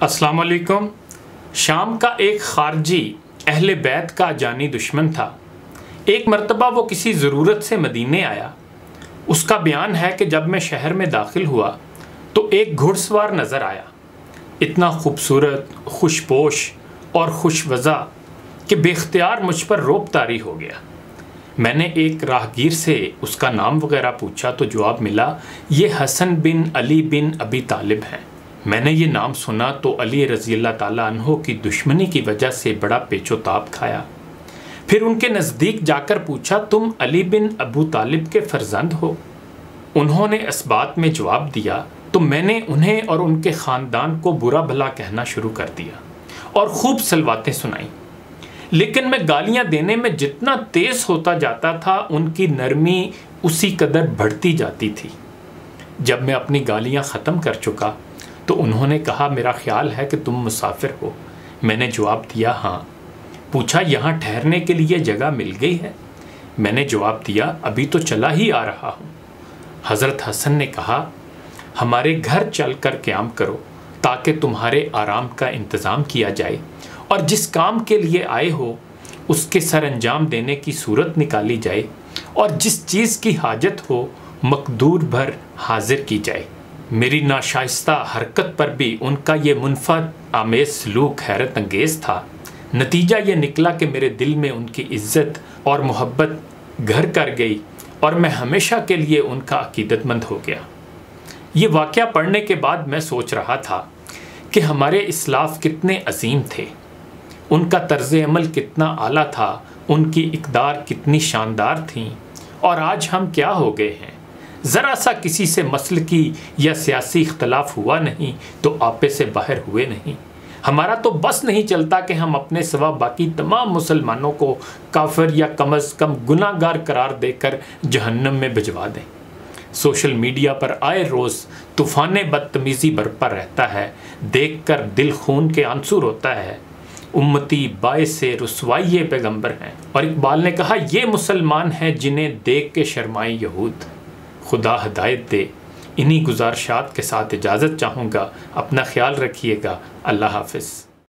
السلام علیکم۔ شام کا ایک خارجی اہل بیت کا جانی دشمن تھا۔ ایک مرتبہ وہ کسی ضرورت سے مدینے آیا۔ اس کا بیان ہے کہ جب میں شہر میں داخل ہوا تو ایک گھڑ سوار نظر آیا، اتنا خوبصورت، خوش پوش اور خوش وضع کہ بے اختیار مجھ پر رعب طاری ہو گیا۔ میں نے ایک راہگیر سے اس کا نام وغیرہ پوچھا تو جواب ملا، یہ حسن بن علی بن ابی طالب ہیں۔ میں نے یہ نام سنا تو علی رضی اللہ تعالیٰ عنہ کی دشمنی کی وجہ سے بڑا پیچ و تاب کھایا۔ پھر ان کے نزدیک جا کر پوچھا، تم علی بن ابو طالب کے فرزند ہو؟ انہوں نے اس بات میں جواب دیا تو میں نے انہیں اور ان کے خاندان کو برا بھلا کہنا شروع کر دیا اور خوب سلواتیں سنائیں، لیکن میں گالیاں دینے میں جتنا تیز ہوتا جاتا تھا ان کی نرمی اسی قدر بڑھتی جاتی تھی۔ جب میں اپنی گالیاں ختم کر چکا تو انہوں نے کہا، میرا خیال ہے کہ تم مسافر ہو۔ میں نے جواب دیا، ہاں۔ پوچھا، یہاں ٹھہرنے کے لیے جگہ مل گئی ہے؟ میں نے جواب دیا، ابھی تو چلا ہی آ رہا ہوں۔ حضرت حسن نے کہا، ہمارے گھر چل کر قیام کرو تاکہ تمہارے آرام کا انتظام کیا جائے، اور جس کام کے لیے آئے ہو اس کے سر انجام دینے کی صورت نکالی جائے، اور جس چیز کی حاجت ہو مقدور بھر حاضر کی جائے۔ میری ناشائستہ حرکت پر بھی ان کا یہ منفعت آمیز سلوک حیرت انگیز تھا۔ نتیجہ یہ نکلا کہ میرے دل میں ان کی عزت اور محبت گھر کر گئی اور میں ہمیشہ کے لیے ان کا عقیدت مند ہو گیا۔ یہ واقعہ پڑھنے کے بعد میں سوچ رہا تھا کہ ہمارے اسلاف کتنے عظیم تھے، ان کا طرز عمل کتنا اعلیٰ تھا، ان کی اقدار کتنی شاندار تھیں، اور آج ہم کیا ہو گئے ہیں؟ ذرا سا کسی سے مسلکی یا سیاسی اختلاف ہوا نہیں تو آپے سے باہر ہوئے نہیں۔ ہمارا تو بس نہیں چلتا کہ ہم اپنے سوا باقی تمام مسلمانوں کو کافر یا کم از کم گناہ گار قرار دے کر جہنم میں بھجوا دیں۔ سوشل میڈیا پر آئے روز طوفان بدتمیزی برپا رہتا ہے، دیکھ کر دل خون کے آنسو ہوتا ہے۔ امتی باعث رسوائی پیغمبر ہیں، اور اقبال نے کہا، یہ مسلمان ہیں جنہیں دیکھ کے شرمائیں یہود۔ خدا ہدایت دے۔ انہی گزارشات کے ساتھ اجازت چاہوں گا۔ اپنا خیال رکھیے گا۔ اللہ حافظ۔